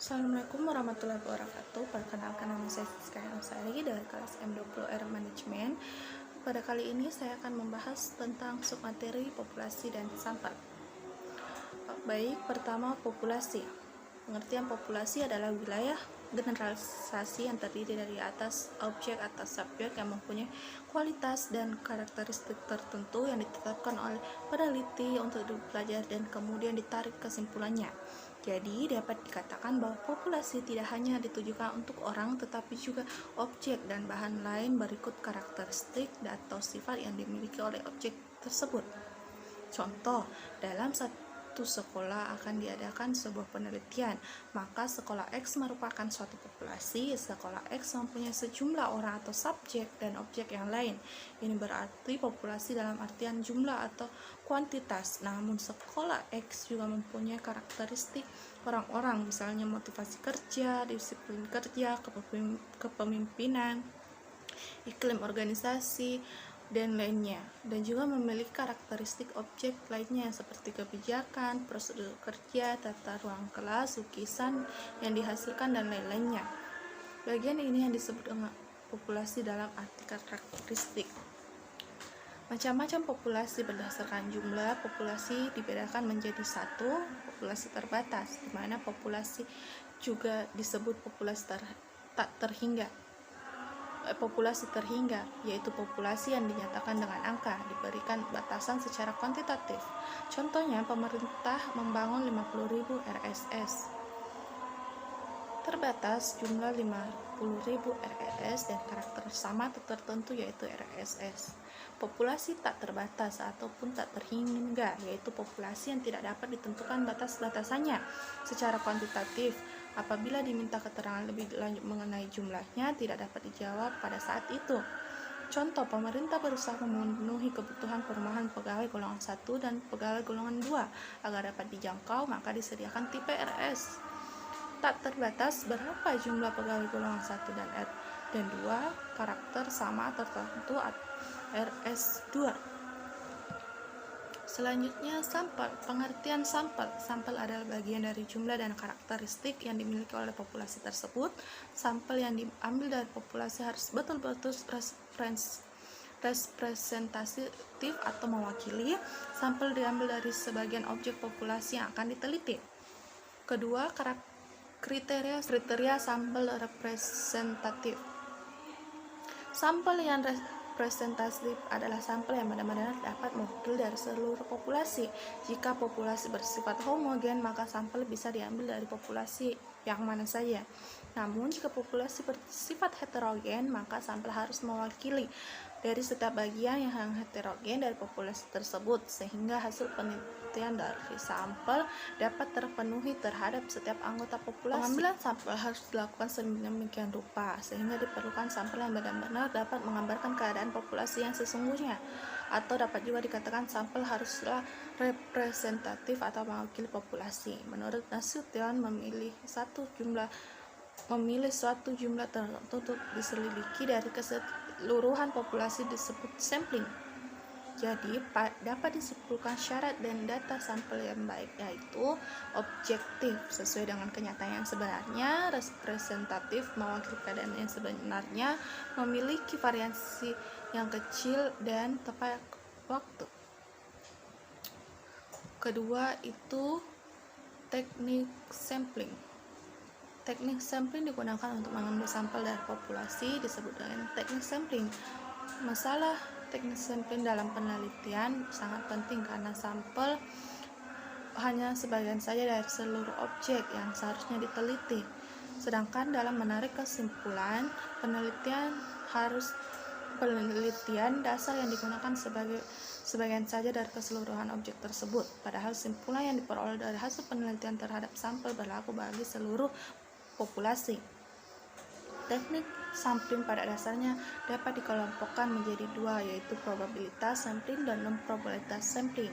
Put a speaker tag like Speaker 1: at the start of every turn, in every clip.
Speaker 1: Assalamualaikum warahmatullahi wabarakatuh. Perkenalkan, nama saya Siska Ansari dari kelas M20R Manajemen. Pada kali ini saya akan membahas tentang submateri populasi dan sampel. Baik, pertama populasi. Pengertian populasi adalah wilayah generalisasi yang terdiri dari atas objek atau subjek yang mempunyai kualitas dan karakteristik tertentu yang ditetapkan oleh peneliti untuk dipelajari dan kemudian ditarik kesimpulannya. Jadi dapat dikatakan bahwa populasi tidak hanya ditujukan untuk orang tetapi juga objek dan bahan lain berikut karakteristik atau sifat yang dimiliki oleh objek tersebut. Contoh, dalam satu sekolah akan diadakan sebuah penelitian, maka sekolah X merupakan suatu populasi. Sekolah X mempunyai sejumlah orang atau subjek dan objek yang lain. Ini berarti populasi dalam artian jumlah atau kuantitas. Namun sekolah X juga mempunyai karakteristik orang-orang, misalnya motivasi kerja, disiplin kerja, kepemimpinan, iklim organisasi, dan lainnya, dan juga memiliki karakteristik objek lainnya seperti kebijakan, prosedur kerja, tata ruang kelas, lukisan yang dihasilkan, dan lain-lainnya. Bagian ini yang disebut dengan populasi dalam arti karakteristik. Macam-macam populasi berdasarkan jumlah populasi dibedakan menjadi satu, populasi terbatas, di mana populasi juga disebut populasi populasi terhingga, yaitu populasi yang dinyatakan dengan angka, diberikan batasan secara kuantitatif. Contohnya, pemerintah membangun 50.000 RSS. Terbatas jumlah 50.000 RSS dan karakter sama tertentu yaitu RSS. Populasi tak terbatas ataupun tak terhingga, yaitu populasi yang tidak dapat ditentukan batas-batasannya secara kuantitatif. Apabila diminta keterangan lebih lanjut mengenai jumlahnya, tidak dapat dijawab pada saat itu. Contoh, pemerintah berusaha memenuhi kebutuhan perumahan pegawai golongan 1 dan pegawai golongan 2 agar dapat dijangkau, maka disediakan tipe RS. Tak terbatas berapa jumlah pegawai golongan 1 dan 2, karakter sama tertentu RS2. Selanjutnya, sampel. Pengertian sampel. Sampel adalah bagian dari jumlah dan karakteristik yang dimiliki oleh populasi tersebut. Sampel yang diambil dari populasi harus betul-betul representatif atau mewakili. Sampel diambil dari sebagian objek populasi yang akan diteliti. Kedua, kriteria sampel representatif. Sampel yang representatif adalah sampel yang benar-benar dapat mewakili dari seluruh populasi. Jika populasi bersifat homogen, maka sampel bisa diambil dari populasi yang mana saja. Namun, jika populasi bersifat heterogen, maka sampel harus mewakili dari setiap bagian yang heterogen dari populasi tersebut, sehingga hasil penelitian dari sampel dapat terpenuhi terhadap setiap anggota populasi. Pengambilan sampel harus dilakukan sedemikian rupa, sehingga diperlukan sampel yang benar-benar dapat menggambarkan keadaan populasi yang sesungguhnya, atau dapat juga dikatakan sampel haruslah representatif atau mewakili populasi. Menurut Nasution, memilih suatu jumlah tertentu untuk diselidiki dari keseluruhan populasi disebut sampling. Jadi dapat disimpulkan syarat dan data sampel yang baik, yaitu objektif sesuai dengan kenyataan yang sebenarnya, representatif mewakili keadaan yang sebenarnya, memiliki variasi yang kecil, dan tepat waktu. Kedua itu teknik sampling. Teknik sampling digunakan untuk mengambil sampel dari populasi disebut dengan teknik sampling. Masalah teknik sampling dalam penelitian sangat penting karena sampel hanya sebagian saja dari seluruh objek yang seharusnya diteliti. Sedangkan dalam menarik kesimpulan, penelitian dasar yang digunakan sebagian saja dari keseluruhan objek tersebut. Padahal kesimpulan yang diperoleh dari hasil penelitian terhadap sampel berlaku bagi seluruh populasi. Teknik sampling pada dasarnya dapat dikelompokkan menjadi dua, yaitu probabilitas sampling dan non-probabilitas sampling.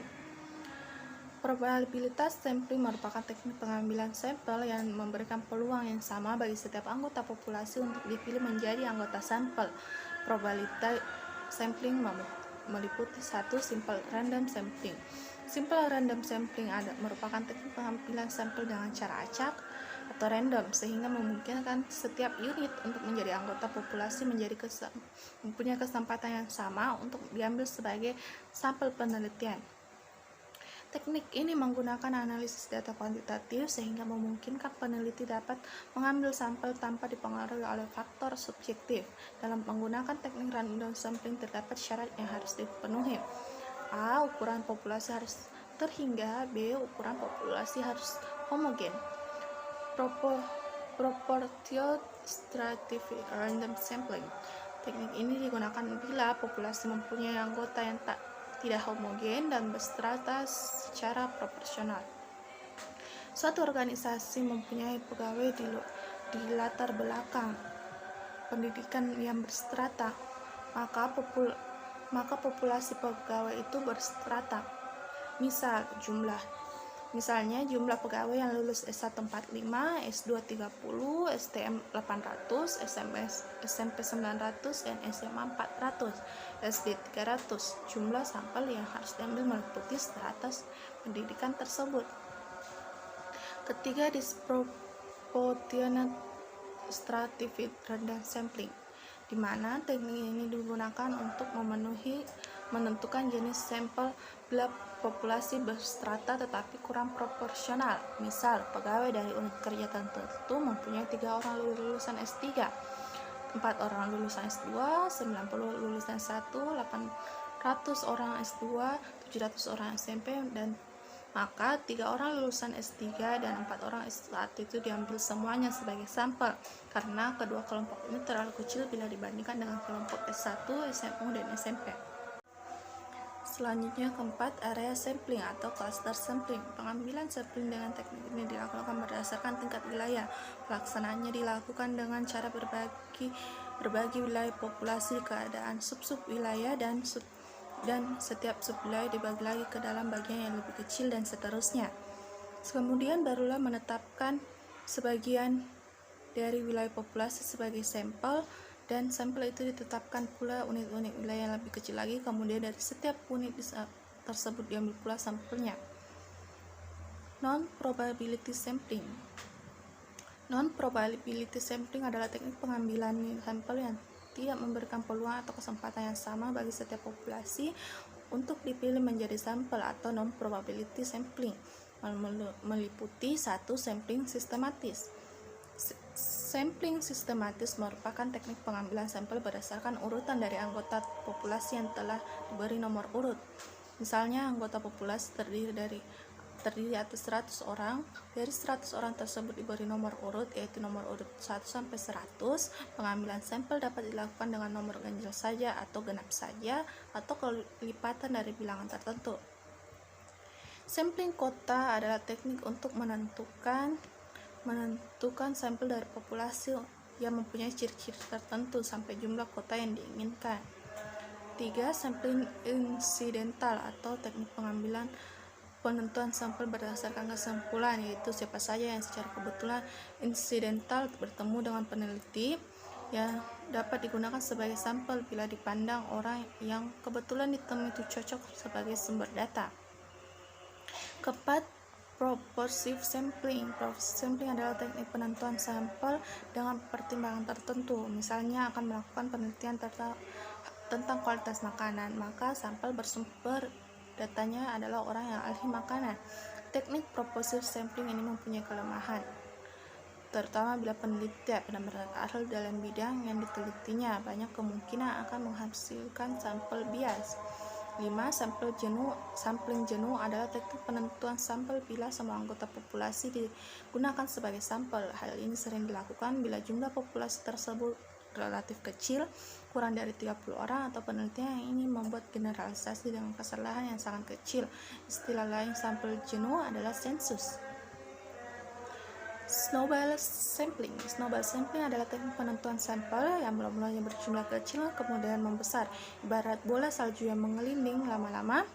Speaker 1: Probabilitas sampling merupakan teknik pengambilan sampel yang memberikan peluang yang sama bagi setiap anggota populasi untuk dipilih menjadi anggota sampel. Probabilitas sampling meliputi satu, simple random sampling. Simple random sampling merupakan teknik pengambilan sampel dengan cara acak. atau random, sehingga memungkinkan setiap unit untuk menjadi anggota populasi mempunyai kesempatan yang sama untuk diambil sebagai sampel penelitian. Teknik ini menggunakan analisis data kuantitatif sehingga memungkinkan peneliti dapat mengambil sampel tanpa dipengaruhi oleh faktor subjektif. Dalam menggunakan teknik random sampling terdapat syarat yang harus dipenuhi. A. Ukuran populasi harus terhingga. B. Ukuran populasi harus homogen. Proportional stratified random sampling. Teknik ini digunakan bila populasi mempunyai anggota yang tidak homogen dan berstrata secara proporsional. Suatu organisasi mempunyai pegawai di latar belakang pendidikan yang berstrata, maka populasi pegawai itu berstrata. Misalnya jumlah pegawai yang lulus S1 45, S2 30, STM 800, SMP 900, dan SMA 400, SD 300. Jumlah sampel yang harus diambil meliputi strata pendidikan tersebut. Ketiga, disproportional stratified random sampling, di mana teknik ini digunakan untuk menentukan jenis sampel bila populasi berstrata tetapi kurang proporsional. Misal, pegawai dari unit kerja tertentu mempunyai 3 orang lulusan S3, 4 orang lulusan S2, 90 lulusan S1, 800 orang S2, 700 orang SMP, dan maka 3 orang lulusan S3 dan 4 orang S1 itu diambil semuanya sebagai sampel karena kedua kelompok ini terlalu kecil bila dibandingkan dengan kelompok S1, SMU, dan SMP. Selanjutnya, keempat, area sampling atau cluster sampling. Pengambilan sampling dengan teknik ini dilakukan berdasarkan tingkat wilayah. Pelaksanaannya dilakukan dengan cara berbagi wilayah populasi, keadaan sub-sub wilayah, dan setiap sub-wilayah dibagi lagi ke dalam bagian yang lebih kecil dan seterusnya. Kemudian barulah menetapkan sebagian dari wilayah populasi sebagai sampel, dan sampel itu ditetapkan pula unit-unit wilayah yang lebih kecil lagi. Kemudian dari setiap unit tersebut diambil pula sampelnya. Non-probability sampling. Non-probability sampling adalah teknik pengambilan sampel yang tidak memberikan peluang atau kesempatan yang sama bagi setiap populasi untuk dipilih menjadi sampel, atau non-probability sampling meliputi 1. Sampling sistematis. Sampling sistematis merupakan teknik pengambilan sampel berdasarkan urutan dari anggota populasi yang telah diberi nomor urut. Misalnya, anggota populasi terdiri atas 100 orang. Dari 100 orang tersebut diberi nomor urut, yaitu nomor urut 1 sampai 100. Pengambilan sampel dapat dilakukan dengan nomor ganjil saja atau genap saja, atau kelipatan dari bilangan tertentu. Sampling kota adalah teknik untuk menentukan sampel dari populasi yang mempunyai ciri-ciri tertentu sampai jumlah kota yang diinginkan. 3. Sampling insidental atau teknik penentuan sampel berdasarkan kesimpulan, yaitu siapa saja yang secara kebetulan insidental bertemu dengan peneliti yang dapat digunakan sebagai sampel bila dipandang orang yang kebetulan ditemui itu cocok sebagai sumber data. Keempat, proportive sampling. Proportive sampling adalah teknik penentuan sampel dengan pertimbangan tertentu. Misalnya akan melakukan penelitian tentang kualitas makanan, maka sampel bersumber datanya adalah orang yang ahli makanan. Teknik proportive sampling ini mempunyai kelemahan, terutama bila peneliti benar-benar ahli dalam bidang yang ditelitinya. Banyak kemungkinan akan menghasilkan sampel bias. 5. Sampling jenuh adalah teknik penentuan sampel bila semua anggota populasi digunakan sebagai sampel. Hal ini sering dilakukan bila jumlah populasi tersebut relatif kecil, kurang dari 30 orang, atau penelitian yang ingin membuat generalisasi dengan kesalahan yang sangat kecil. Istilah lain sampel jenuh adalah sensus. Snowball sampling. Snowball sampling adalah teknik penentuan sampel yang mula-mulanya berjumlah kecil kemudian membesar, ibarat bola salju yang mengelinding lama-lama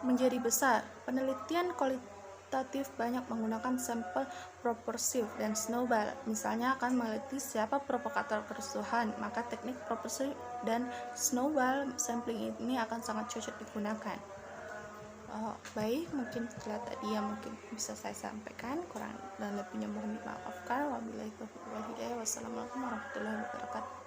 Speaker 1: menjadi besar. Penelitian kualitatif banyak menggunakan sampel proporsiv dan snowball. Misalnya akan meneliti siapa provokator kerusuhan, maka teknik proporsiv dan snowball sampling ini akan sangat cocok digunakan. Baik, mungkin setelah tadi yang mungkin bisa saya sampaikan, kurang dan lebihnya mohon dimaafkan. Wabillahi taufiq wal hidayah. Wassalamualaikum warahmatullahi wabarakatuh.